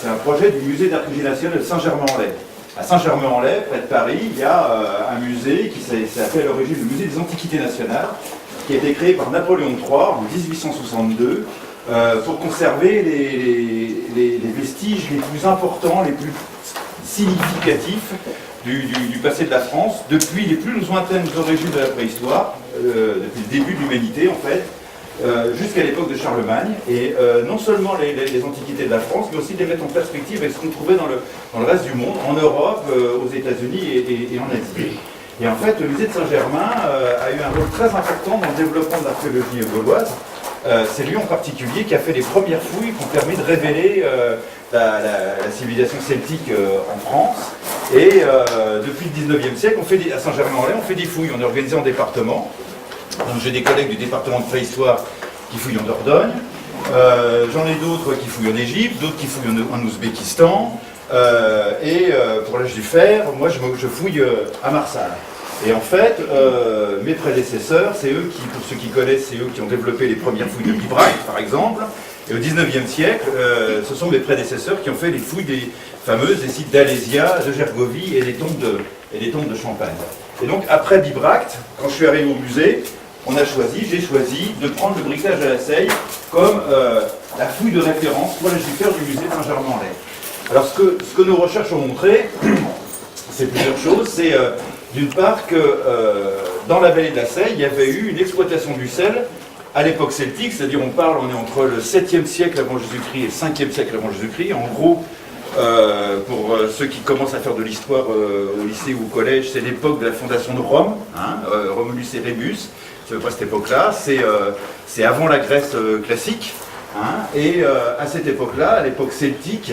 c'est un projet du musée d'archéologie nationale de Saint-Germain-en-Laye. À Saint-Germain-en-Laye, près de Paris, il y a un musée qui s'est appelé à l'origine le musée des Antiquités nationales, qui a été créé par Napoléon III en 1862 pour conserver les vestiges les plus importants, les plus significatifs du passé de la France, depuis les plus lointaines origines de la préhistoire, depuis le début de l'humanité en fait, jusqu'à l'époque de Charlemagne, et non seulement les antiquités de la France, mais aussi de les mettre en perspective avec ce qu'on trouvait dans le reste du monde, en Europe, aux États-Unis et en Asie. Et en fait, le musée de Saint-Germain a eu un rôle très important dans le développement de l'archéologie gauloise. C'est lui en particulier qui a fait les premières fouilles qui ont permis de révéler la civilisation celtique en France. Et depuis le 19e siècle, à Saint-Germain-en-Laye, on fait des fouilles, on est organisé en départements. Donc j'ai des collègues du département de préhistoire qui fouillent en Dordogne, j'en ai d'autres qui fouillent en Égypte, d'autres qui fouillent en Ouzbékistan, et pour l'âge du fer, moi je fouille à Marsala. Et en fait, mes prédécesseurs, c'est eux qui, pour ceux qui connaissent, c'est eux qui ont développé les premières fouilles de Bibracte, par exemple. Et au 19e siècle, ce sont mes prédécesseurs qui ont fait les fouilles des sites d'Alésia, de Gergovie et des tombes de Champagne. Et donc, après Bibracte, quand je suis arrivé au musée, j'ai choisi de prendre le briquetage à la Seille comme la fouille de référence pour l'âge du fer du musée de Saint-Germain-en-Laye. Alors, ce que nos recherches ont montré, c'est plusieurs choses. C'est d'une part que dans la vallée de la Seille, il y avait eu une exploitation du sel à l'époque celtique, c'est-à-dire on est entre le 7e siècle avant Jésus-Christ et le 5e siècle avant Jésus-Christ. En gros, pour ceux qui commencent à faire de l'histoire au lycée ou au collège, c'est l'époque de la fondation de Rome, Romulus et Rémus, c'est à peu près cette époque-là, c'est avant la Grèce classique, et à cette époque-là, à l'époque celtique,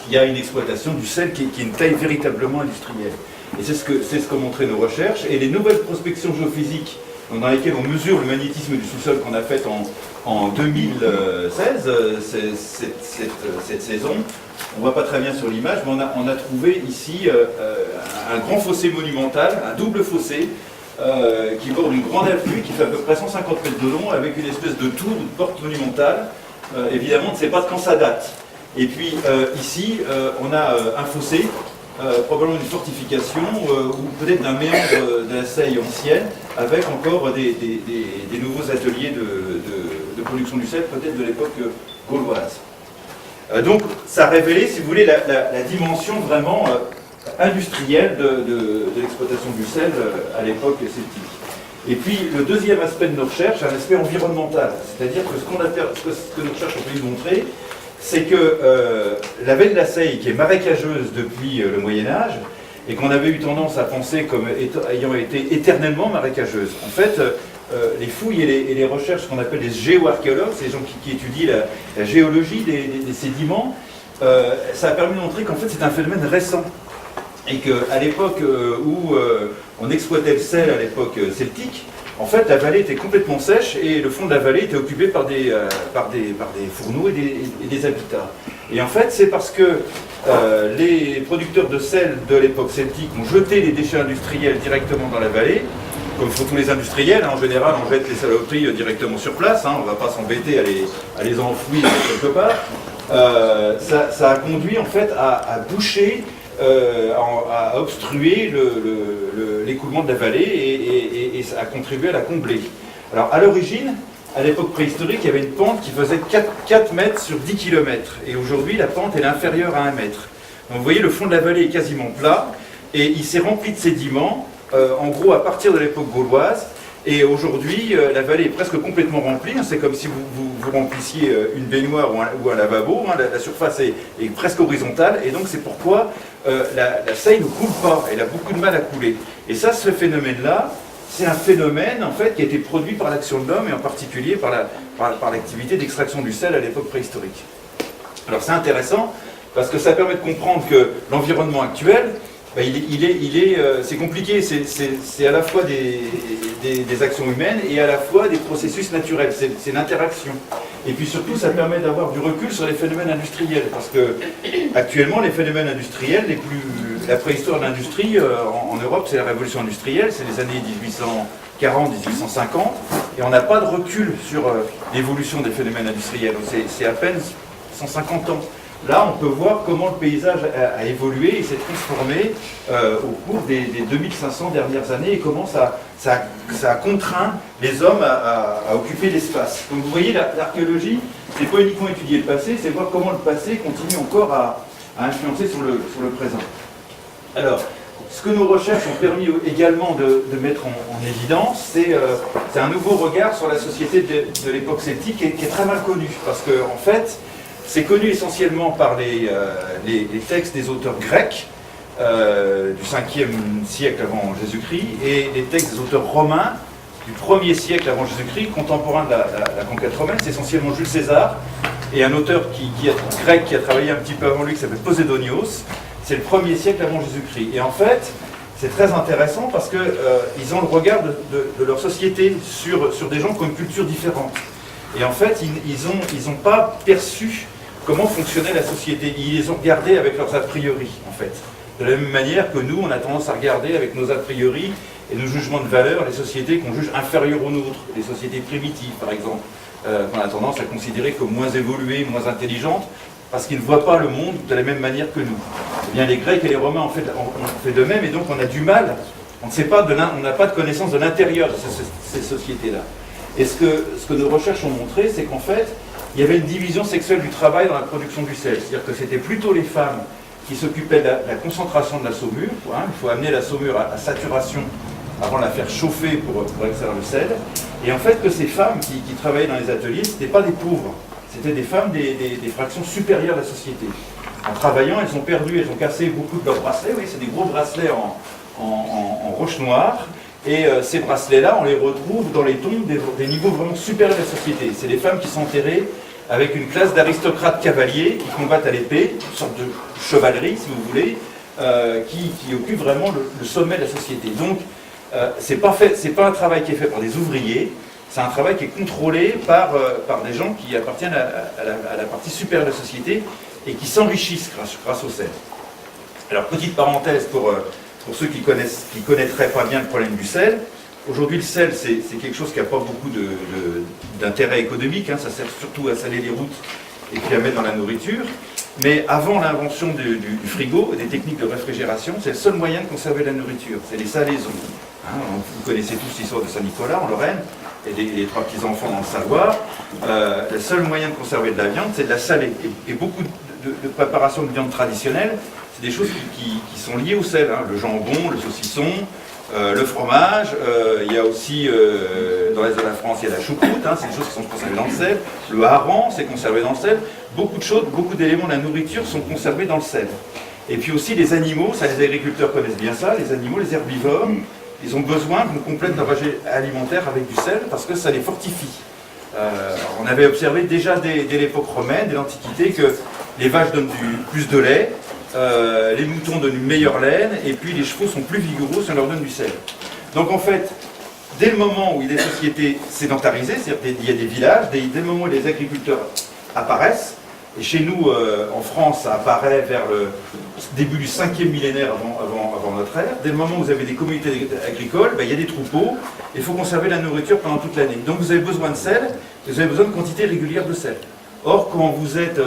il y a une exploitation du sel qui est une taille véritablement industrielle. Et c'est ce qu'ont montré nos recherches, et les nouvelles prospections géophysiques dans lesquelles on mesure le magnétisme du sous-sol qu'on a fait en 2016, cette saison. On ne voit pas très bien sur l'image, mais on a trouvé ici un grand fossé monumental, un double fossé, qui borde une grande avenue qui fait à peu près 150 mètres de long, avec une espèce de tour, une porte monumentale. Évidemment, on ne sait pas de quand ça date. Et puis ici, on a un fossé, probablement une fortification, ou peut-être d'un méandre de la Seille ancienne, avec encore des nouveaux ateliers de production du sel, peut-être de l'époque gauloise. Donc ça a révélé, si vous voulez, la dimension vraiment industrielle de l'exploitation du sel à l'époque celtique. Et puis le deuxième aspect de nos recherches, c'est un aspect environnemental, c'est-à-dire que ce que nos recherches ont pu nous montrer, c'est que la vallée de la Seille, qui est marécageuse depuis le Moyen-Âge, et qu'on avait eu tendance à penser comme ayant été éternellement marécageuse. En fait, les fouilles et les recherches qu'on appelle les géoarchéologues, ces gens qui étudient la géologie des sédiments, ça a permis de montrer qu'en fait c'est un phénomène récent. Et qu'à l'époque où on exploitait le sel, à l'époque celtique, en fait la vallée était complètement sèche et le fond de la vallée était occupé par des fourneaux et des habitats. Et en fait c'est parce que les producteurs de sel de l'époque celtique ont jeté les déchets industriels directement dans la vallée, comme font tous les industriels, en général on jette les saloperies directement sur place, on ne va pas s'embêter à les enfouir quelque part. Ça a conduit en fait à boucher, à obstruer l'écoulement de la vallée et ça a contribué à la combler. Alors à l'origine, à l'époque préhistorique, il y avait une pente qui faisait 4 mètres sur 10 km. Et aujourd'hui, la pente elle est inférieure à 1 mètre. Donc vous voyez, le fond de la vallée est quasiment plat et il s'est rempli de sédiments, en gros à partir de l'époque gauloise. Et aujourd'hui, la vallée est presque complètement remplie. C'est comme si vous remplissiez une baignoire ou un lavabo. La surface est presque horizontale. Et donc c'est pourquoi la Seille ne coule pas. Elle a beaucoup de mal à couler. Et ça, ce phénomène-là, c'est un phénomène en fait, qui a été produit par l'action de l'homme et en particulier par l'activité d'extraction du sel à l'époque préhistorique. Alors c'est intéressant parce que ça permet de comprendre que l'environnement actuel, c'est compliqué, c'est à la fois des actions humaines et à la fois des processus naturels, c'est l'interaction. Et puis surtout, ça permet d'avoir du recul sur les phénomènes industriels, parce que actuellement, les phénomènes industriels, la préhistoire de l'industrie en Europe, c'est la révolution industrielle, c'est les années 1840-1850, et on n'a pas de recul sur l'évolution des phénomènes industriels, c'est à peine 150 ans. là on peut voir comment le paysage a évolué et s'est transformé au cours des 2500 dernières années et comment ça a contraint les hommes à occuper l'espace. Donc vous voyez, l'archéologie, c'est pas uniquement étudier le passé, c'est voir comment le passé continue encore à influencer sur le présent. Alors, ce que nos recherches ont permis également de mettre en évidence, c'est un nouveau regard sur la société de l'époque celtique qui est très mal connu, parce qu'en fait, c'est connu essentiellement par les textes des auteurs grecs du 5e siècle avant Jésus-Christ et les textes des auteurs romains du 1er siècle avant Jésus-Christ, contemporain de la conquête romaine. C'est essentiellement Jules César et un auteur grec qui a travaillé un petit peu avant lui qui s'appelle Posédonios. C'est le 1er siècle avant Jésus-Christ. Et en fait, c'est très intéressant parce qu'ils ont le regard de leur société sur des gens qui ont une culture différente. Et en fait, ils n'ont pas perçu comment fonctionnait la société. Ils les ont regardés avec leurs a priori, en fait. De la même manière que nous, on a tendance à regarder avec nos a priori et nos jugements de valeur les sociétés qu'on juge inférieures aux nôtres, les sociétés primitives, par exemple, qu'on a tendance à considérer comme moins évoluées, moins intelligentes, parce qu'ils ne voient pas le monde de la même manière que nous. Eh bien, les Grecs et les Romains ont fait de même, et donc on a du mal, on n'a pas de connaissance de l'intérieur de ces sociétés-là. Et ce que nos recherches ont montré, c'est qu'en fait, il y avait une division sexuelle du travail dans la production du sel. C'est-à-dire que c'était plutôt les femmes qui s'occupaient de la concentration de la saumure. Hein. Il faut amener la saumure à saturation avant de la faire chauffer pour extraire le sel. Et en fait, que ces femmes qui travaillaient dans les ateliers, ce n'étaient pas des pauvres. C'était des femmes des fractions supérieures de la société. En travaillant, elles ont cassé beaucoup de leurs bracelets. Oui, c'est des gros bracelets en roche noire. Et ces bracelets-là, on les retrouve dans les tombes des niveaux vraiment supérieurs de la société. C'est des femmes qui sont enterrées avec une classe d'aristocrates cavaliers qui combattent à l'épée, une sorte de chevalerie, si vous voulez, qui occupe vraiment le sommet de la société. Donc, c'est pas un travail qui est fait par des ouvriers, c'est un travail qui est contrôlé par des gens qui appartiennent à la partie supérieure de la société et qui s'enrichissent grâce au sel. Alors, petite parenthèse pour ceux qui connaîtraient pas bien le problème du sel. Aujourd'hui, le sel, c'est quelque chose qui n'a pas beaucoup d'intérêt économique, hein, ça sert surtout à saler les routes et puis à mettre dans la nourriture. Mais avant l'invention du frigo et des techniques de réfrigération, c'est le seul moyen de conserver la nourriture, c'est les salaisons. Hein, vous connaissez tous l'histoire de Saint-Nicolas en Lorraine, et les trois petits-enfants dans le Savoie. Le seul moyen de conserver de la viande, c'est de la saler. Et beaucoup de préparations de viande traditionnelle, c'est des choses qui sont liées au sel. Hein. Le jambon, le saucisson, le fromage, il y a aussi, dans l'est de la France, il y a la choucroute, hein, c'est des choses qui sont conservées dans le sel. Le hareng, c'est conservé dans le sel. Beaucoup de choses, beaucoup d'éléments de la nourriture sont conservés dans le sel. Et puis aussi les animaux, ça les agriculteurs connaissent bien ça, les animaux, les herbivores, ils ont besoin qu'on complète leur régime alimentaire avec du sel parce que ça les fortifie. On avait observé déjà dès l'époque romaine, dès l'Antiquité, que les vaches donnent plus de lait, les moutons donnent une meilleure laine, et puis les chevaux sont plus vigoureux si on leur donne du sel. Donc en fait, dès le moment où il y a des sociétés sédentarisées, c'est-à-dire qu'il y a des villages, dès le moment où les agriculteurs apparaissent, et chez nous, en France, ça apparaît vers le début du 5e millénaire avant notre ère. Dès le moment où vous avez des communautés agricoles, il y a des troupeaux, il faut conserver la nourriture pendant toute l'année. Donc vous avez besoin de sel, vous avez besoin de quantité régulière de sel. Or, quand vous êtes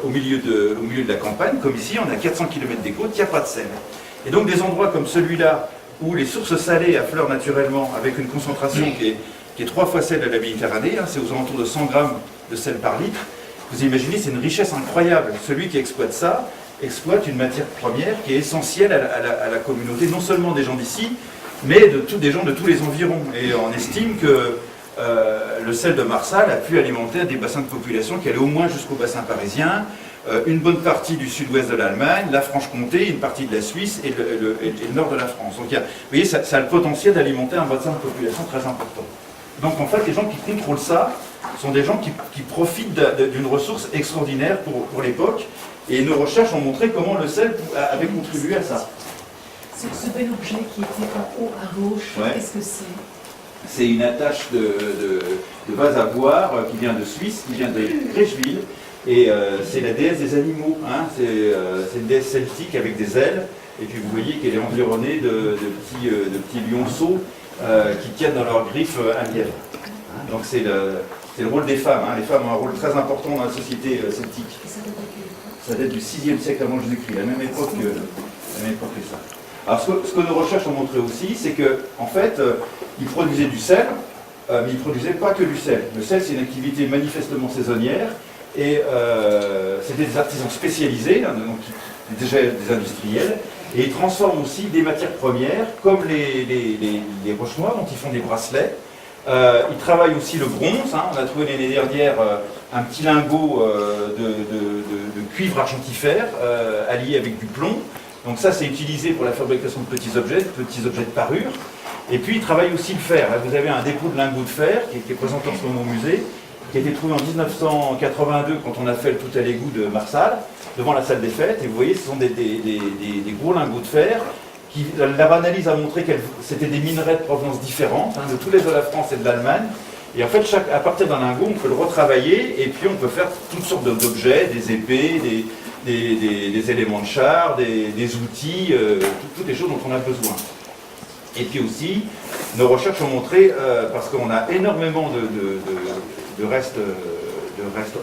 au milieu de la campagne, comme ici, on a 400 km des côtes, il n'y a pas de sel. Et donc des endroits comme celui-là, où les sources salées affleurent naturellement, avec une concentration qui est 3 fois celle de la Méditerranée, hein, c'est aux alentours de 100 grammes de sel par litre. Vous imaginez, c'est une richesse incroyable. Celui qui exploite ça, exploite une matière première qui est essentielle à la communauté, non seulement des gens d'ici, mais des gens de tous les environs. Et on estime que le sel de Marsal a pu alimenter des bassins de population qui allaient au moins jusqu'au bassin parisien, une bonne partie du sud-ouest de l'Allemagne, la Franche-Comté, une partie de la Suisse et le nord de la France. Donc vous voyez, ça a le potentiel d'alimenter un bassin de population très important. Donc en fait, les gens qui contrôlent ça sont des gens qui profitent d'une ressource extraordinaire pour l'époque. Et nos recherches ont montré comment le sel avait contribué à ça. Ce bel objet qui était en haut à gauche, ouais. Qu'est-ce que c'est? C'est une attache de vase à boire qui vient de Suisse, qui vient de Crècheville. Et c'est la déesse des animaux. Hein. C'est une déesse celtique avec des ailes. Et puis vous voyez qu'elle est environnée de petits lionceaux qui tiennent dans leurs griffes un lièvre. Hein. Donc c'est le rôle des femmes. Hein. Les femmes ont un rôle très important dans la société celtique. Et ça date de quelle époque? Ça date du 6e siècle avant Jésus-Christ, la même époque que ça. Alors ce que nos recherches ont montré aussi, c'est qu'en fait, ils produisaient du sel, mais ils ne produisaient pas que du sel. Le sel, c'est une activité manifestement saisonnière, et c'était des artisans spécialisés, hein, donc déjà des industriels, et ils transforment aussi des matières premières, comme les roches noires, dont ils font des bracelets. Ils travaillent aussi le bronze, hein. On a trouvé l'année dernière un petit lingot de cuivre argentifère allié avec du plomb. Donc ça, c'est utilisé pour la fabrication de petits objets de parure. Et puis, ils travaillent aussi le fer. Là, vous avez un dépôt de lingots de fer qui est présenté en ce moment au musée, qui a été trouvé en 1982 quand on a fait le tout à l'égout de Marsal, devant la salle des fêtes. Et vous voyez, ce sont des gros lingots de fer. Leur analyse a montré que c'était des minerais de provenance différente, hein, de tous les de la France et de l'Allemagne. Et en fait, à partir d'un lingot, on peut le retravailler et puis on peut faire toutes sortes d'objets, des épées, des éléments de char, des outils, toutes les choses dont on a besoin. Et puis aussi, nos recherches ont montré, parce qu'on a énormément de restes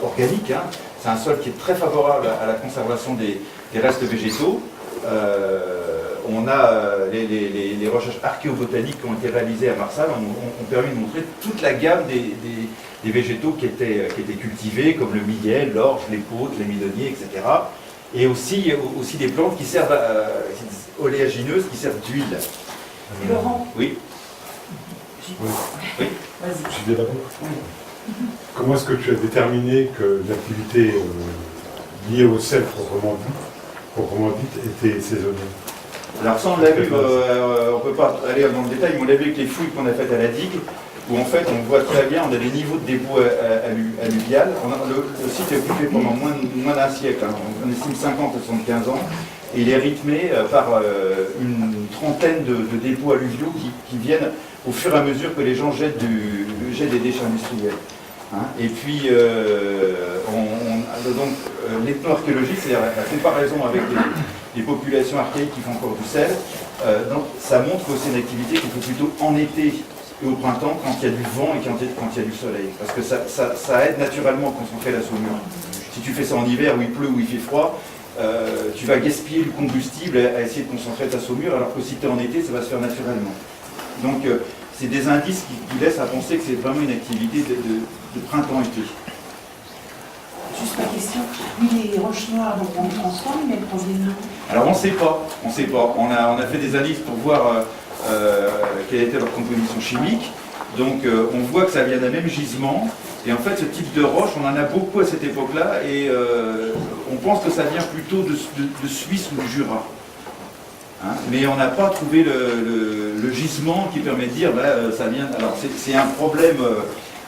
organiques, hein, c'est un sol qui est très favorable à la conservation des restes végétaux. On a les recherches archéobotaniques qui ont été réalisées à Marsal ont permis de montrer toute la gamme des végétaux qui étaient cultivés, comme le millet, l'orge, l'épeautre, les midonniers, etc. Et aussi des plantes qui servent oléagineuses, qui servent d'huile. Laurent? Oui. Oui. Oui. Vas-y. J'y vais d'abord. Comment est-ce que tu as déterminé que l'activité liée au sel proprement dite était saisonnière? Alors ça, on l'a vu, on ne peut pas aller dans le détail, mais on l'a vu avec les fouilles qu'on a faites à la digue, où en fait on voit très bien, on a des niveaux de dépôt alluvial. Le site est occupé pendant moins d'un siècle, hein. On estime 50 à 75 ans, et il est rythmé par une trentaine de dépôts alluviaux qui viennent au fur et à mesure que les gens jettent des déchets industriels. Hein. Et puis, l'ethnoarchéologie, c'est-à-dire la comparaison avec les populations archaïques qui font encore du sel, donc ça montre que c'est une activité qu'il faut plutôt en été et au printemps, quand il y a du vent et quand il y a du soleil. Parce que ça aide naturellement à concentrer la saumure. Si tu fais ça en hiver où il pleut, où il fait froid, tu vas gaspiller du combustible à essayer de concentrer ta saumure, alors que si tu es en été, ça va se faire naturellement. Donc, c'est des indices qui laissent à penser que c'est vraiment une activité de printemps-été. Juste ma question. Oui, les roches noires, donc on transforme, mais elles proviennent d'où? Alors on ne sait pas. On a fait des analyses pour voir quelle était leur composition chimique. Donc on voit que ça vient d'un même gisement. Et en fait, ce type de roche, on en a beaucoup à cette époque-là. Et on pense que ça vient plutôt de Suisse ou du Jura. Hein, mais on n'a pas trouvé le gisement qui permet de dire, ça vient. Alors c'est un problème.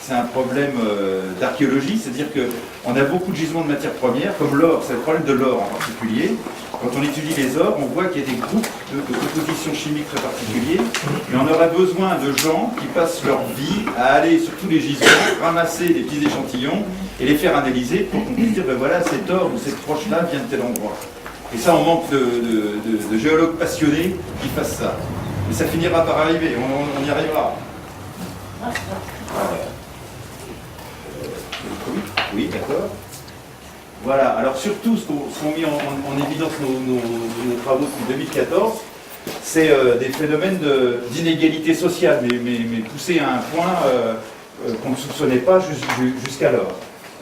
C'est un problème d'archéologie, c'est-à-dire qu'on a beaucoup de gisements de matières premières, comme l'or, c'est le problème de l'or en particulier. Quand on étudie les ors, on voit qu'il y a des groupes de compositions chimiques très particuliers, mais on aurait besoin de gens qui passent leur vie à aller sur tous les gisements, ramasser des petits échantillons et les faire analyser pour qu'on puisse dire, ben voilà, cet or ou cette roche-là vient de tel endroit. Et ça, on manque de géologues passionnés qui fassent ça. Mais ça finira par arriver, on y arrivera. Oui, d'accord. Voilà, alors surtout, ce qu'ont mis en évidence nos travaux depuis 2014, c'est des phénomènes d'inégalité sociale, mais poussés à un point qu'on ne soupçonnait pas jusqu'alors.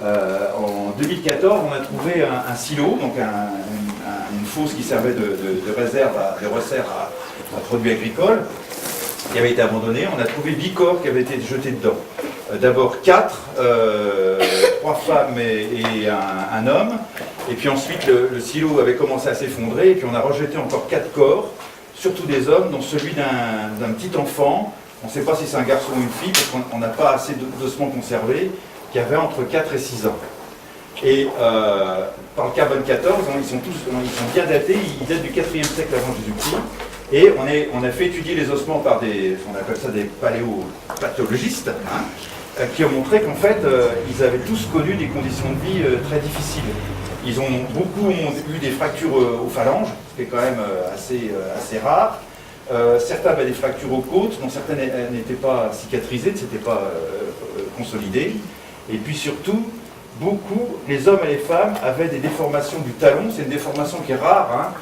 En 2014, on a trouvé un silo, donc une fosse qui servait de réserve, de resserre à produits agricoles, qui avait été abandonné. On a trouvé 8 corps qui avaient été jetés dedans. D'abord 4, 3 femmes et un homme. Et puis ensuite, le silo avait commencé à s'effondrer. Et puis on a rejeté encore 4 corps, surtout des hommes, dont celui d'un petit enfant. On ne sait pas si c'est un garçon ou une fille, parce qu'on n'a pas assez d'ossements conservés, qui avait entre 4 et 6 ans. Et par le carbone 14, ils sont bien datés, ils datent du 4e siècle avant Jésus-Christ. Et on a fait étudier les ossements par on appelle ça des paléopathologistes, hein, qui ont montré qu'en fait, ils avaient tous connu des conditions de vie très difficiles. Beaucoup ont eu des fractures aux phalanges, ce qui est quand même assez rare. Certains avaient des fractures aux côtes, dont certaines n'étaient pas cicatrisées, ne s'étaient pas consolidées. Et puis surtout, beaucoup, les hommes et les femmes avaient des déformations du talon. C'est une déformation qui est rare, hein,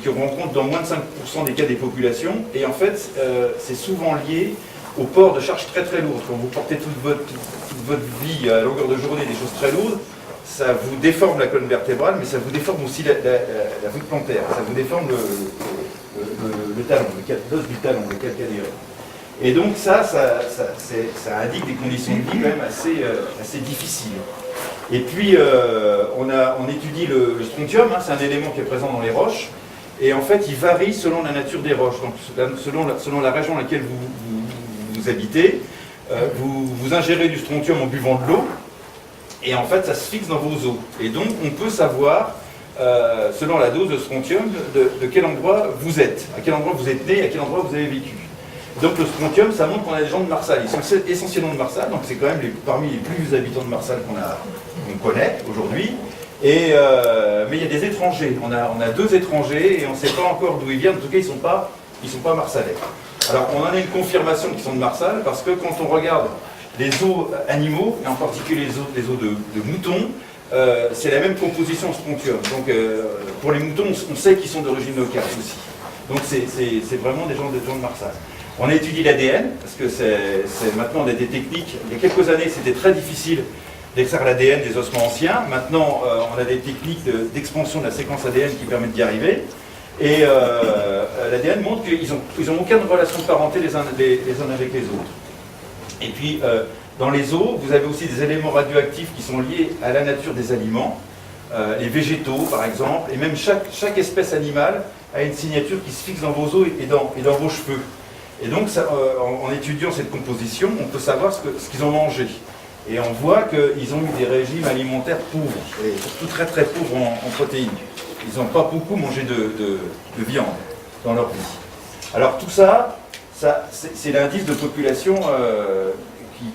qu'on rencontre dans moins de 5% des cas des populations. Et en fait, c'est souvent lié au port de charges très très lourdes. Quand vous portez toute votre vie à longueur de journée des choses très lourdes, ça vous déforme la colonne vertébrale, mais ça vous déforme aussi la voûte plantaire. Ça vous déforme le talon, l'os du talon, le calcanéum. Et donc ça indique des conditions de vie quand même assez difficiles. Et puis on étudie le strontium, hein, c'est un élément qui est présent dans les roches, et en fait il varie selon la nature des roches. Donc selon la région dans laquelle vous habitez, vous ingérez du strontium en buvant de l'eau, et en fait ça se fixe dans vos os. Et donc on peut savoir, selon la dose de strontium, de quel endroit vous êtes, à quel endroit vous êtes né, à quel endroit vous avez vécu. Donc le strontium, ça montre qu'on a des gens de Marsal. Ils sont essentiellement de Marsal, donc c'est quand même parmi les plus vieux habitants de Marsal qu'on connaît aujourd'hui. Mais il y a des étrangers. On a 2 étrangers et on ne sait pas encore d'où ils viennent. En tout cas, ils sont pas marsalais. Alors on en a une confirmation qu'ils sont de Marsal parce que quand on regarde les os animaux, et en particulier les os de moutons, c'est la même composition strontium. Donc pour les moutons, on sait qu'ils sont d'origine locale aussi. Donc c'est vraiment des gens de Marsal. On étudie l'ADN, parce que maintenant on a des techniques. Il y a quelques années, c'était très difficile d'extraire l'ADN des ossements anciens. Maintenant, on a des techniques d'expansion de la séquence ADN qui permettent d'y arriver. Et l'ADN montre qu'ils n'ont aucune relation de parenté les uns avec les autres. Et puis, dans les os, vous avez aussi des éléments radioactifs qui sont liés à la nature des aliments, les végétaux par exemple, et même chaque espèce animale a une signature qui se fixe dans vos os et dans vos cheveux. Et donc, en étudiant cette composition, on peut savoir ce qu'ils ont mangé. Et on voit qu'ils ont eu des régimes alimentaires pauvres, et surtout très très pauvres en protéines. Ils n'ont pas beaucoup mangé de viande dans leur vie. Alors tout ça c'est l'indice de population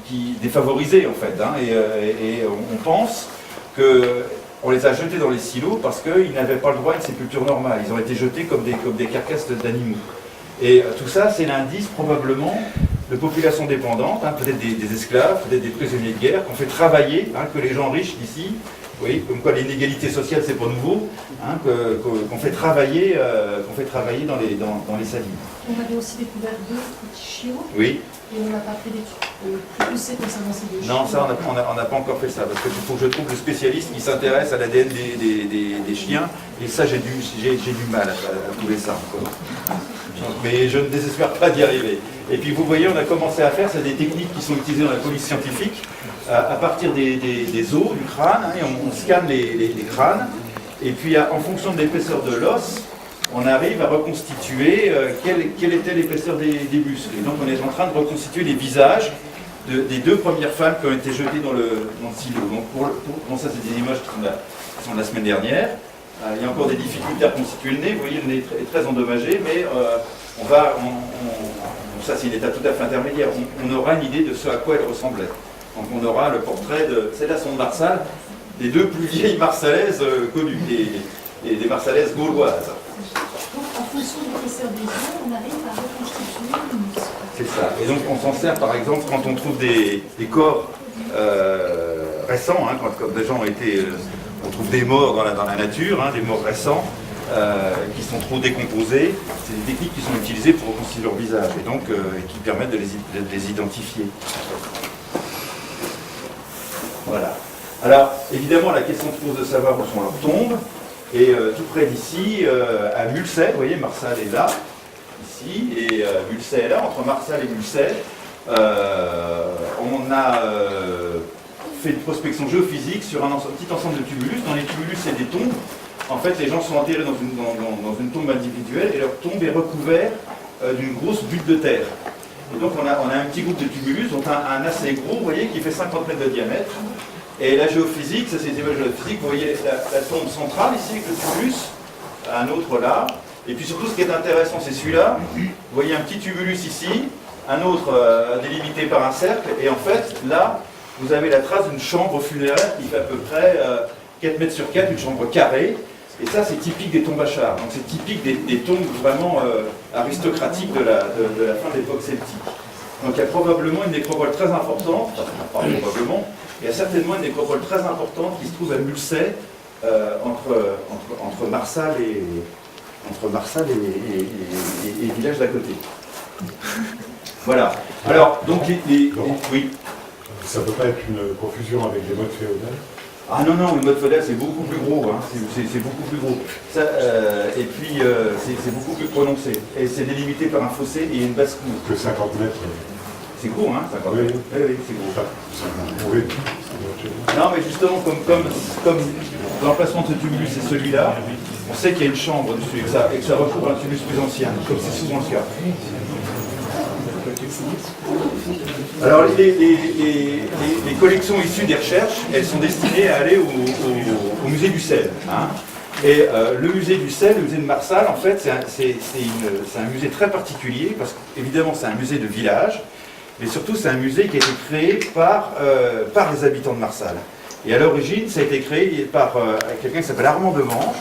qui défavorisée en fait. Hein, et on pense qu'on les a jetés dans les silos parce qu'ils n'avaient pas le droit à une sépulture normale. Ils ont été jetés comme des carcasses d'animaux. Et tout ça, c'est l'indice probablement de populations dépendantes, hein, peut-être des esclaves, peut-être des prisonniers de guerre, qu'on fait travailler, hein, que les gens riches d'ici, vous voyez, comme quoi l'inégalité sociale c'est pas nouveau, hein, qu'on fait travailler dans les salines. On avait aussi découvert 2 petits chiots. Oui. Et on n'a pas fait d'études plus poussées concernant ces 2 chiots. Non, ça on n'a pas encore fait ça, parce qu'il faut que je trouve le spécialiste qui s'intéresse à l'ADN des chiens, et ça j'ai du mal à trouver ça encore. Mais je ne désespère pas d'y arriver. Et puis vous voyez, on a commencé à faire, c'est des techniques qui sont utilisées dans la police scientifique, à partir des os, du crâne, hein, et on scanne les crânes, et puis en fonction de l'épaisseur de l'os, on arrive à reconstituer quelle était l'épaisseur des muscles. Et donc on est en train de reconstituer les visages des 2 premières femmes qui ont été jetées dans le silo. Donc ça c'est des images qui sont de la semaine dernière. Il y a encore des difficultés à reconstituer le nez, vous voyez le nez est très endommagé, mais ça c'est une étape tout à fait intermédiaire, on aura une idée de ce à quoi elle ressemblait. Donc on aura le portrait de, celles-là sont de Marsal, des 2 plus vieilles Marsalaises connues, des Marsalaises gauloises. Donc en fonction de l'épaisseur des os, on arrive à reconstituer le muscle. C'est ça, et donc on s'en sert par exemple quand on trouve des corps récents, hein, quand des gens ont été... on trouve des morts dans la nature, hein, des morts récents, qui sont trop décomposés. C'est des techniques qui sont utilisées pour reconstituer leur visage et donc qui permettent de les identifier. Voilà. Alors, évidemment, la question se pose de savoir où sont leurs tombes. Et tout près d'ici, à Mulsay, vous voyez, Marsal est là, ici, et Mulsay est là, entre Marsal et Mulsay. On a fait une prospection géophysique sur un petit ensemble de tumulus. Dans les tumulus, c'est des tombes. En fait, les gens sont enterrés dans une tombe individuelle et leur tombe est recouverte d'une grosse butte de terre. Et donc on a un petit groupe de tumulus, donc un assez gros, vous voyez, qui fait 50 mètres de diamètre. Et la géophysique, ça c'est des images géophysiques, vous voyez la tombe centrale ici avec le tumulus, un autre là. Et puis surtout ce qui est intéressant, c'est celui-là. Vous voyez un petit tumulus ici, un autre délimité par un cercle, et en fait, là, vous avez la trace d'une chambre funéraire qui fait à peu près 4 mètres sur 4, une chambre carrée. Et ça, c'est typique des tombes à chars. Donc c'est typique des tombes vraiment aristocratiques de la fin de l'époque celtique. Donc il y a probablement une nécropole très importante, enfin pas probablement, il y a certainement une nécropole très importante qui se trouve à Mulsey, entre Marsal et village d'à côté. Voilà. Alors, donc oui. Ça ne peut pas être une confusion avec des modes féodales? Ah non, non, le mode féodal c'est beaucoup plus gros, hein. C'est beaucoup plus gros. Ça, et puis c'est beaucoup plus prononcé. Et c'est délimité par un fossé et une basse-cour. Que 50 mètres. C'est gros, hein, 50 mètres. Oui, c'est gros. Oui. Non, mais justement, comme l'emplacement de ce tumulus c'est celui-là, on sait qu'il y a une chambre dessus et que ça recouvre un tumulus plus ancien, comme c'est souvent le cas. Alors, les collections issues des recherches, elles sont destinées à aller au musée du sel. Hein. Et le musée du sel, le musée de Marsal, en fait, c'est un musée très particulier, parce qu'évidemment, c'est un musée de village, mais surtout, c'est un musée qui a été créé par les habitants de Marsal. Et à l'origine, ça a été créé par quelqu'un qui s'appelle Armand Demange,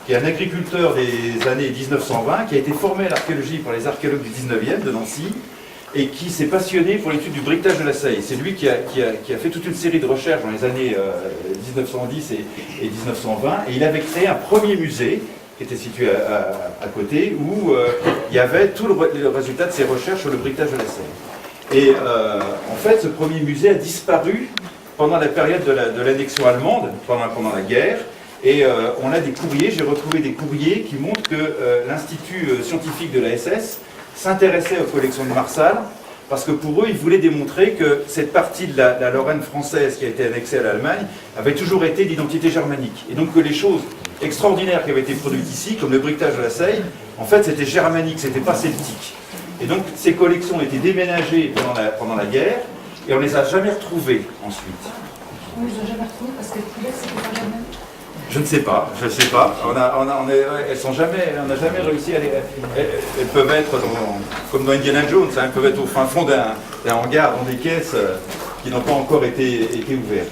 qui est un agriculteur des années 1920, qui a été formé à l'archéologie par les archéologues du 19e de Nancy, et qui s'est passionné pour l'étude du briquetage de la Seille. C'est lui qui a fait toute une série de recherches dans les années 1910 et 1920, et il avait créé un premier musée, qui était situé à côté, où il y avait tout le résultat de ses recherches sur le briquetage de la Seille. Et en fait, ce premier musée a disparu pendant la période de l'annexion allemande, pendant la guerre, et on a des courriers, j'ai retrouvé des courriers qui montrent que l'Institut scientifique de la SS s'intéressait aux collections de Marsal, parce que pour eux, ils voulaient démontrer que cette partie de la Lorraine française qui a été annexée à l'Allemagne avait toujours été d'identité germanique. Et donc que les choses extraordinaires qui avaient été produites ici, comme le briquetage de la Seille, en fait c'était germanique, c'était pas celtique. Et donc ces collections ont été déménagées pendant la guerre, et on ne les a jamais retrouvées ensuite. On les a jamais retrouvés parce que le poulet, c'était pas jamais. Je ne sais pas, je ne sais pas. Elles sont jamais, on n'a jamais réussi à les. Elles peuvent être comme dans Indiana Jones, hein, elles peuvent être au fin fond d'un hangar, dans des caisses qui n'ont pas encore été ouvertes.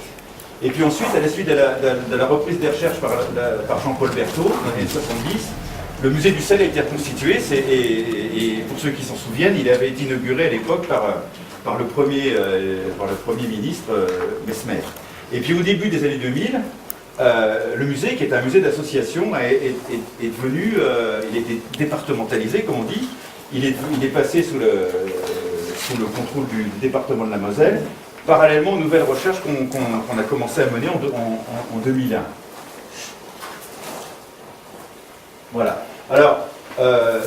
Et puis ensuite, à la suite de la reprise des recherches par Jean-Paul Berthaud, dans les années 70, le musée du sel a été reconstitué, et pour ceux qui s'en souviennent, il avait été inauguré à l'époque par le premier ministre Mesmer. Et puis au début des années 2000, le musée, qui est un musée d'association, est devenu, il était départementalisé, comme on dit. Il est passé sous le contrôle du département de la Moselle, parallèlement aux nouvelles recherches qu'on a commencé à mener en 2001. Voilà. Alors,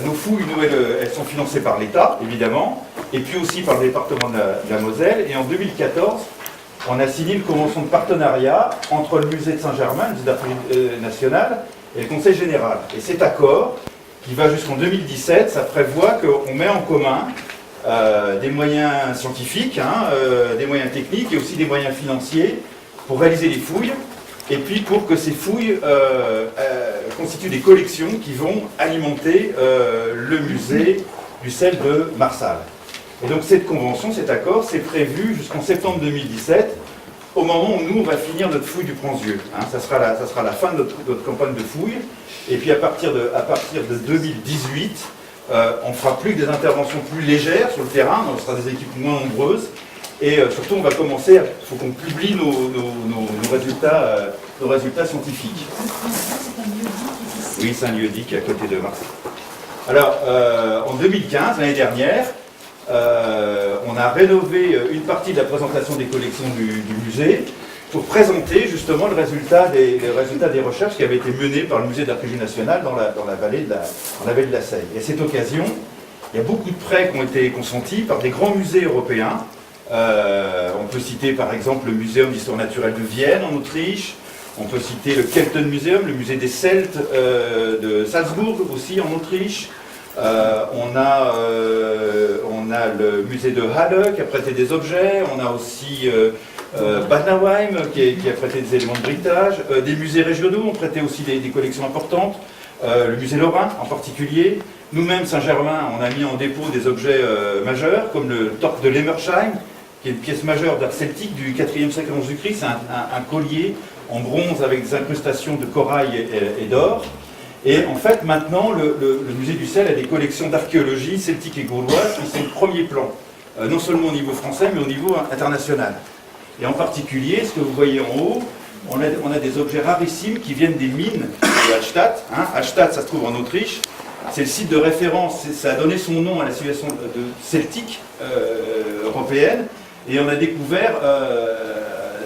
nos fouilles nouvelles, elles sont financées par l'État, évidemment, et puis aussi par le département de la Moselle. Et en 2014, on a signé une convention de partenariat entre le musée de Saint-Germain, le musée d'Archéologie nationale, et le Conseil général. Et cet accord, qui va jusqu'en 2017, ça prévoit qu'on met en commun des moyens scientifiques, des moyens techniques et aussi des moyens financiers pour réaliser les fouilles, et puis pour que ces fouilles constituent des collections qui vont alimenter le musée du sel de Marsal. Et donc cette convention, cet accord, c'est prévu jusqu'en septembre 2017, au moment où nous, on va finir notre fouille du Pranzieu. Ça sera la fin de notre campagne de fouille. Et puis à partir de 2018, on fera plus que des interventions plus légères sur le terrain, on sera des équipes moins nombreuses. Et surtout, on va commencer, il faut qu'on publie nos résultats scientifiques. Oui, c'est un lieu-dit qui est à côté de Marseille. Alors, en 2015, l'année dernière, on a rénové une partie de la présentation des collections du musée pour présenter justement les résultats des recherches qui avaient été menées par le musée d'archéologie nationale dans la vallée de la Seille. Et à cette occasion, il y a beaucoup de prêts qui ont été consentis par des grands musées européens. On peut citer par exemple le Muséum d'histoire naturelle de Vienne en Autriche, on peut citer le Kelten Museum, le musée des Celtes de Salzbourg aussi en Autriche. On a le musée de Halle qui a prêté des objets, on a aussi Bad Nauheim qui a prêté des éléments de briquetage, des musées régionaux ont prêté aussi des collections importantes, le musée lorrain en particulier. Nous-mêmes, Saint-Germain, on a mis en dépôt des objets majeurs comme le Torque de Lemmersheim, qui est une pièce majeure d'art celtique du 4e siècle avant Jésus-Christ, c'est un collier en bronze avec des incrustations de corail et d'or. Et en fait, maintenant, le musée du sel a des collections d'archéologie celtique et gauloise qui sont au premier plan. non seulement au niveau français, mais au niveau international. Et en particulier, ce que vous voyez en haut, on a des objets rarissimes qui viennent des mines de Hallstatt. Hallstatt, ça se trouve en Autriche. C'est le site de référence, ça a donné son nom à la civilisation celtique européenne. Et on a découvert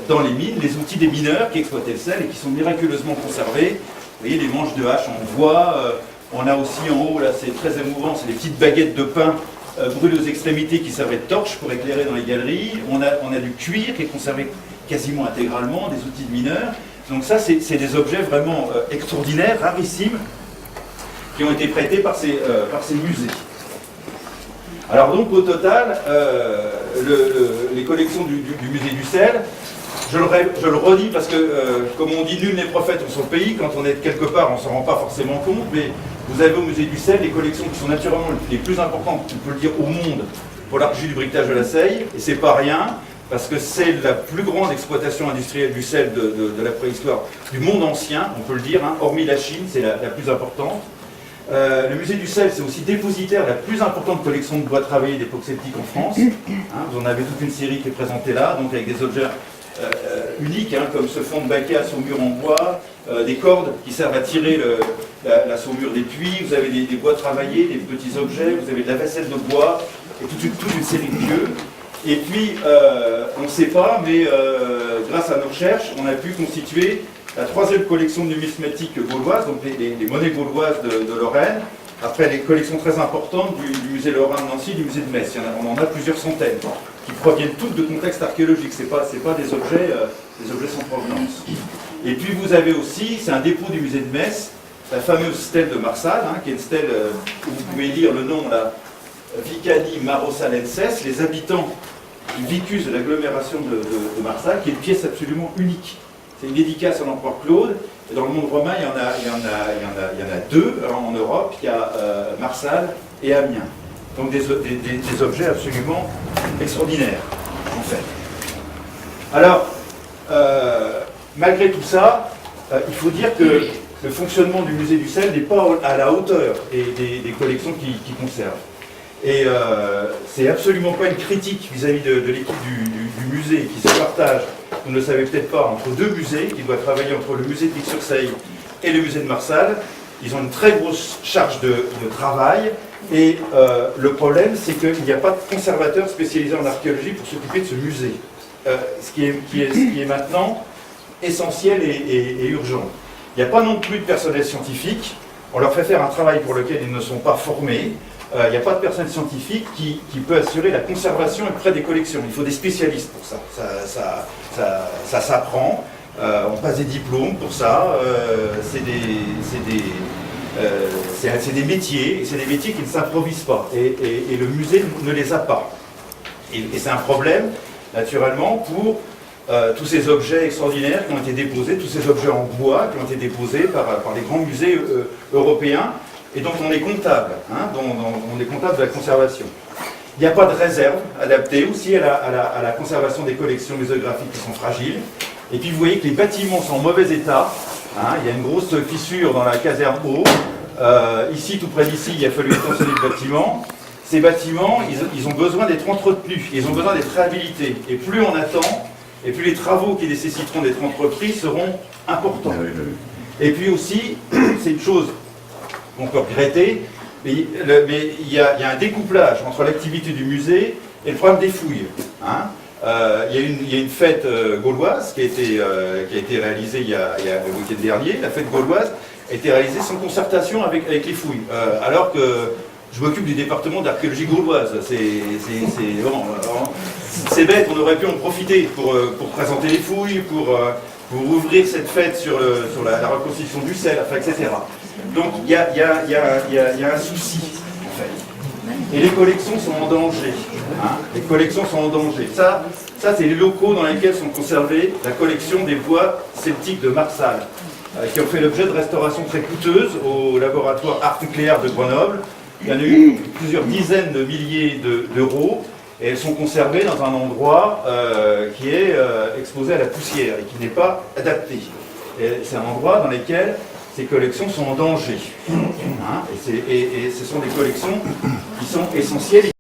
dans les mines les outils des mineurs qui exploitaient le sel et qui sont miraculeusement conservés. Vous voyez les manches de hache en bois. On a aussi en haut, là c'est très émouvant, c'est des petites baguettes de pain brûlées aux extrémités qui servaient de torches pour éclairer dans les galeries. On a du cuir qui est conservé quasiment intégralement, des outils de mineurs. Donc ça, c'est des objets vraiment extraordinaires, rarissimes, qui ont été prêtés par ces musées. Alors donc au total, les collections du musée du sel, je le redis parce que, comme on dit, nul n'est prophète en son pays, quand on est quelque part, on ne s'en rend pas forcément compte, mais vous avez au musée du sel les collections qui sont naturellement les plus importantes, on peut le dire, au monde, pour l'archéologie du briquetage de la Seille, et c'est pas rien, parce que c'est la plus grande exploitation industrielle du sel de la préhistoire du monde ancien, on peut le dire, hormis la Chine, c'est la plus importante. Le musée du sel, c'est aussi dépositaire de la plus importante collection de bois travaillés d'époque celtique en France. Vous en avez toute une série qui est présentée là, donc avec des objets uniques, comme ce fond de baquet à saumure en bois, des cordes qui servent à tirer la saumure des puits, vous avez des bois travaillés, des petits objets, vous avez de la vaisselle de bois, et toute une série de lieux. Et puis, on ne sait pas, mais grâce à nos recherches, on a pu constituer la troisième collection numismatique gauloise, donc les monnaies gauloises de Lorraine, après les collections très importantes du musée lorrain de Nancy, du musée de Metz. On en a plusieurs centaines, qui proviennent toutes de contextes archéologiques, ce n'est pas des objets sans provenance. Et puis vous avez aussi, c'est un dépôt du musée de Metz, la fameuse stèle de Marsal, qui est une stèle où vous pouvez lire le nom, là, Vicani Marosalenses, les habitants du vicus de l'agglomération de Marsal, qui est une pièce absolument unique. C'est une dédicace à l'empereur Claude. Et dans le monde romain, il y en a deux en Europe. Il y a Marsal et Amiens. Donc des objets absolument extraordinaires, en fait. Alors, malgré tout ça, il faut dire que le fonctionnement du musée du sel n'est pas à la hauteur des collections qu'il conserve. Et c'est absolument pas une critique vis-à-vis de l'équipe du musée qui se partage, vous ne le savez peut-être pas, entre deux musées, qui doivent travailler entre le musée de Vic-sur-Seille et le musée de Marsal. Ils ont une très grosse charge de travail, et le problème, c'est qu'il n'y a pas de conservateur spécialisé en archéologie pour s'occuper de ce musée. Ce qui est maintenant essentiel et urgent. Il n'y a pas non plus de personnel scientifique. On leur fait faire un travail pour lequel ils ne sont pas formés. Il n'y a pas de personnel scientifique qui peut assurer la conservation auprès des collections. Il faut des spécialistes pour ça. Ça s'apprend. On passe des diplômes pour ça. C'est des métiers. C'est des métiers qui ne s'improvisent pas. Et le musée ne les a pas. Et c'est un problème, naturellement, pour tous ces objets extraordinaires qui ont été déposés, tous ces objets en bois qui ont été déposés par les grands musées européens, et dont on est comptable, dont on est comptable de la conservation. Il n'y a pas de réserve adaptée aussi à la conservation des collections muséographiques qui sont fragiles. Et puis vous voyez que les bâtiments sont en mauvais état. Il y a une grosse fissure dans la caserne haut. Ici, tout près d'ici, il a fallu étançonner le bâtiment. Ces bâtiments, ils ont besoin d'être entretenus, ils ont besoin d'être réhabilités. Et plus on attend, et plus les travaux qui nécessiteront d'être entrepris seront importants. Et puis aussi, c'est une chose qu'on peut regretter, mais il y a un découplage entre l'activité du musée et le problème des fouilles. Il y a une fête gauloise qui a été réalisée il y a le week-end dernier. La fête gauloise a été réalisée sans concertation avec les fouilles, alors que je m'occupe du département d'archéologie gauloise. C'est bête, on aurait pu en profiter pour présenter les fouilles, pour ouvrir cette fête sur la reconstitution du sel, etc. Donc il y a un souci, en fait. Et les collections sont en danger. Les collections sont en danger. Ça c'est les locaux dans lesquels sont conservés la collection des bois celtiques de Marsal, qui ont fait l'objet de restaurations très coûteuses au laboratoire Art Nucléaire de Grenoble. Il y en a eu plusieurs dizaines de milliers d'euros, et elles sont conservées dans un endroit qui est exposé à la poussière et qui n'est pas adapté. C'est un endroit dans lequel ces collections sont en danger. Et ce sont des collections qui sont essentielles.